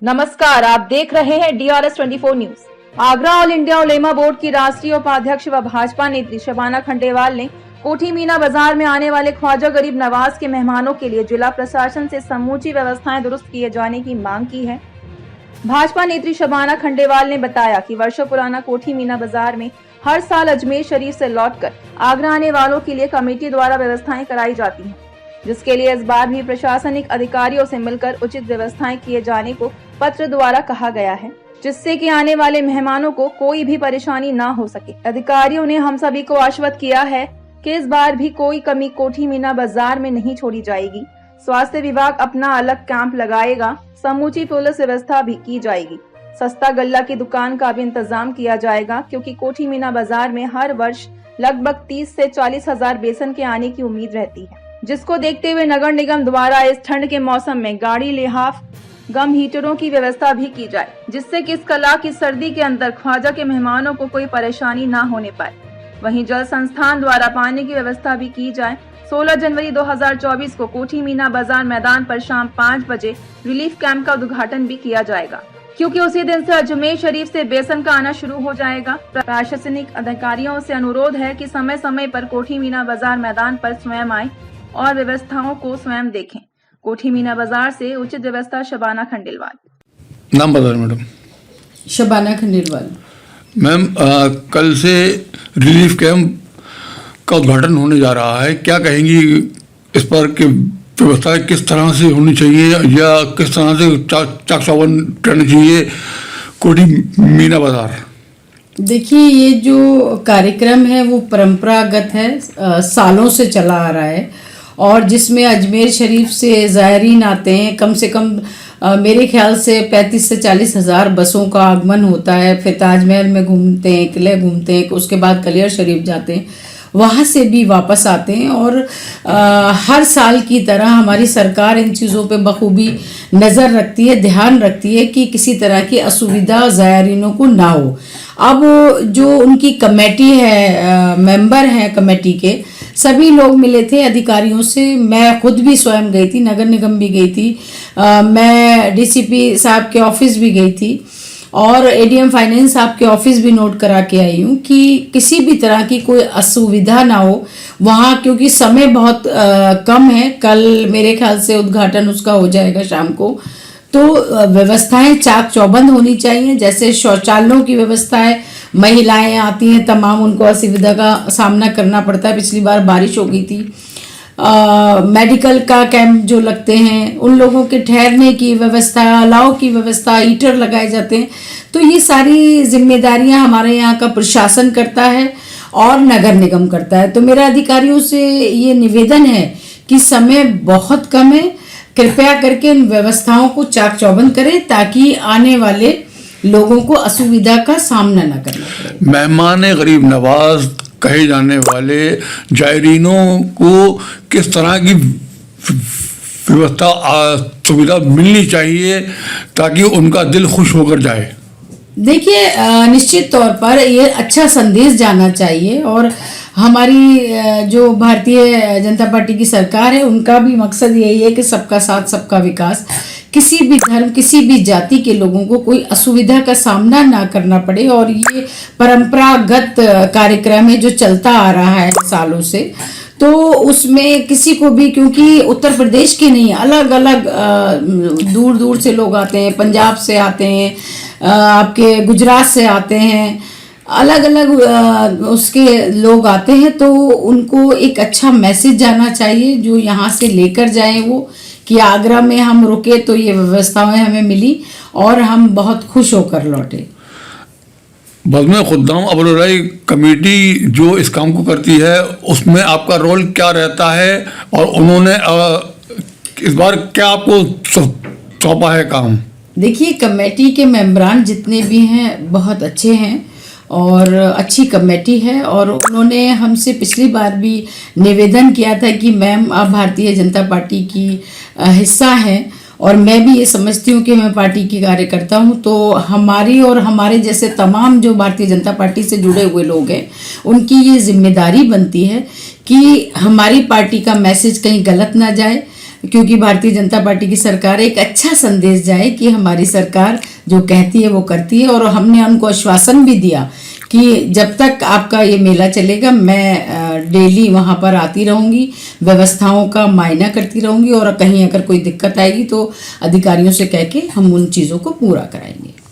नमस्कार, आप देख रहे हैं DRS 24 news. Agra all India Ulema board की राष्ट्रीय उपाध्यक्ष व भाजपा नेत्री शबाना खंडेवाल ने कोठी मीना बाजार में आने वाले ख्वाजा गरीब नवाज के मेहमानों के लिए जिला प्रशासन से समूची व्यवस्थाएं दुरुस्त किए जाने की मांग की है। भाजपा नेत्री शबाना खंडेवाल ने बताया कि वर्षों पुराना कोठी मीना बाजार में हर साल अजमेर शरीफ से लौटकर आगरा आने वालों के लिए कमेटी द्वारा व्यवस्थाएं कराई जाती हैं, जिसके लिए इस बार भी प्रशासनिक अधिकारियों से मिलकर उचित व्यवस्थाएं किए जाने को पत्र द्वारा कहा गया है, जिससे कि आने वाले मेहमानों को कोई भी परेशानी ना हो सके। अधिकारियों ने हम सभी को आश्वस्त किया है कि इस बार भी कोई कमी कोठी मीना बाजार में नहीं छोड़ी जाएगी। स्वास्थ्य विभाग अपना अलग कैंप लगाएगा, समूची पुलिस व्यवस्था भी की जाएगी। सस्ता गल्ला की दुकान का भी इंतजाम किया जाएगा, क्योंकि कोठी मीना बाजार में हर वर्ष लगभग 30 से 40 हजार बेसन के आने की उम्मीद रहती है, जिसको देखते हुए नगर निगम द्वारा इस ठंड के मौसम में गाड़ी लिहाफ गम हीटरों की व्यवस्था भी की जाए, जिससे कि इस कला की सर्दी के अंदर ख्वाजा के मेहमानों को कोई परेशानी ना होने पाए। वहीं जल संस्थान द्वारा पानी की व्यवस्था भी की जाए। 16 जनवरी 2024 को कोठी मीना बाजार मैदान पर शाम 5 बजे रिलीफ कैंप का उद्घाटन भी किया जाएगा, क्योंकि उसी दिन से अजमेर शरीफ से बेसन का आना शुरू हो जाएगा। प्रशासनिक अधिकारियों से अनुरोध है कि समय समय पर कोठी मीना बाजार मैदान पर स्वयं आए और व्यवस्थाओं को स्वयं देखें। कोठी मीना बाजार से उचित व्यवस्था शबाना खंडेलवाल। नाम बता मैडम। शबाना खंडेलवाल। मैम, कल से रिलीफ कैंप का उद्घाटन होने जा रहा है, क्या कहेंगी इस पर कि व्यवस्था किस तरह से होनी चाहिए या किस तरह से चाक चौबंद करनी चाहिए कोठी मीना बाजार? देखिए, ये जो कार्यक्रम है वो परंपरागत है, सालों से चला आ रहा है, और जिसमें अजमेर शरीफ से ज़ायरीन आते हैं। कम से कम मेरे ख्याल से 35 से 40 हज़ार बसों का आगमन होता है। फिर ताजमहल में घूमते हैं, किले घूमते हैं, उसके बाद कलियर शरीफ जाते हैं, वहाँ से भी वापस आते हैं। और हर साल की तरह हमारी सरकार इन चीज़ों पे बखूबी नज़र रखती है, ध्यान रखती है कि किसी तरह की असुविधा ज़ायरीनों को ना हो। अब जो उनकी कमेटी है, मेंबर हैं कमेटी के, सभी लोग मिले थे अधिकारियों से। मैं खुद भी स्वयं गई थी, नगर निगम भी गई थी, मैं डीसीपी साहब के ऑफिस भी गई थी और एडीएम फाइनेंस साहब के ऑफिस भी नोट करा के आई हूँ कि किसी भी तरह की कोई असुविधा ना हो वहाँ, क्योंकि समय बहुत कम है। कल मेरे ख्याल से उद्घाटन उसका हो जाएगा शाम को। तो व्यवस्थाएं चाक चौबंद होनी चाहिए, जैसे शौचालयों की व्यवस्था है। महिलाएं आती हैं तमाम, उनको असुविधा का सामना करना पड़ता है। पिछली बार बारिश हो गई थी। मेडिकल का कैंप जो लगते हैं, उन लोगों के ठहरने की व्यवस्था, अलाव की व्यवस्था, हीटर लगाए जाते हैं। तो ये सारी जिम्मेदारियां हमारे यहाँ का प्रशासन करता है और नगर निगम करता है। तो मेरा अधिकारियों से ये निवेदन है कि समय बहुत कम है, कृपया करके इन व्यवस्थाओं को चाक चौबंद करें ताकि आने वाले लोगों को असुविधा का सामना न करना पड़े। मेहमान गरीब नवाज कहे जाने वाले जायरीनों को किस तरह की व्यवस्था सुविधा मिलनी चाहिए ताकि उनका दिल खुश होकर जाए? देखिए, निश्चित तौर पर ये अच्छा संदेश जाना चाहिए, और हमारी जो भारतीय जनता पार्टी की सरकार है उनका भी मकसद यही है कि सबका साथ सबका विकास। किसी भी धर्म, किसी भी जाति के लोगों को कोई असुविधा का सामना ना करना पड़े। और ये परंपरागत कार्यक्रम है जो चलता आ रहा है सालों से। तो उसमें किसी को भी, क्योंकि उत्तर प्रदेश के नहीं, अलग अलग दूर दूर से लोग आते हैं, पंजाब से आते हैं, आपके गुजरात से आते हैं, अलग अलग उसके लोग आते हैं। तो उनको एक अच्छा मैसेज जाना चाहिए जो यहाँ से लेकर जाएं वो, कि आगरा में हम रुके तो ये व्यवस्थाएं हमें मिली और हम बहुत खुश होकर लौटे। बज़्म खुद्दाम अबुल कमेटी जो इस काम को करती है उसमें आपका रोल क्या रहता है, और उन्होंने इस बार क्या आपको सौंपा है काम? देखिए, कमेटी के मेंबरान जितने भी हैं बहुत अच्छे हैं और अच्छी कमेटी है। और उन्होंने हमसे पिछली बार भी निवेदन किया था कि मैम आप भारतीय जनता पार्टी की हिस्सा हैं, और मैं भी ये समझती हूँ कि मैं पार्टी की कार्यकर्ता हूँ। तो हमारी और हमारे जैसे तमाम जो भारतीय जनता पार्टी से जुड़े हुए लोग हैं उनकी ये जिम्मेदारी बनती है कि हमारी पार्टी का मैसेज कहीं गलत ना जाए, क्योंकि भारतीय जनता पार्टी की सरकार एक अच्छा संदेश जाए कि हमारी सरकार जो कहती है वो करती है। और हमने उनको आश्वासन भी दिया कि जब तक आपका ये मेला चलेगा मैं डेली वहाँ पर आती रहूँगी, व्यवस्थाओं का मायना करती रहूँगी, और कहीं अगर कोई दिक्कत आएगी तो अधिकारियों से कह के हम उन चीज़ों को पूरा कराएंगे।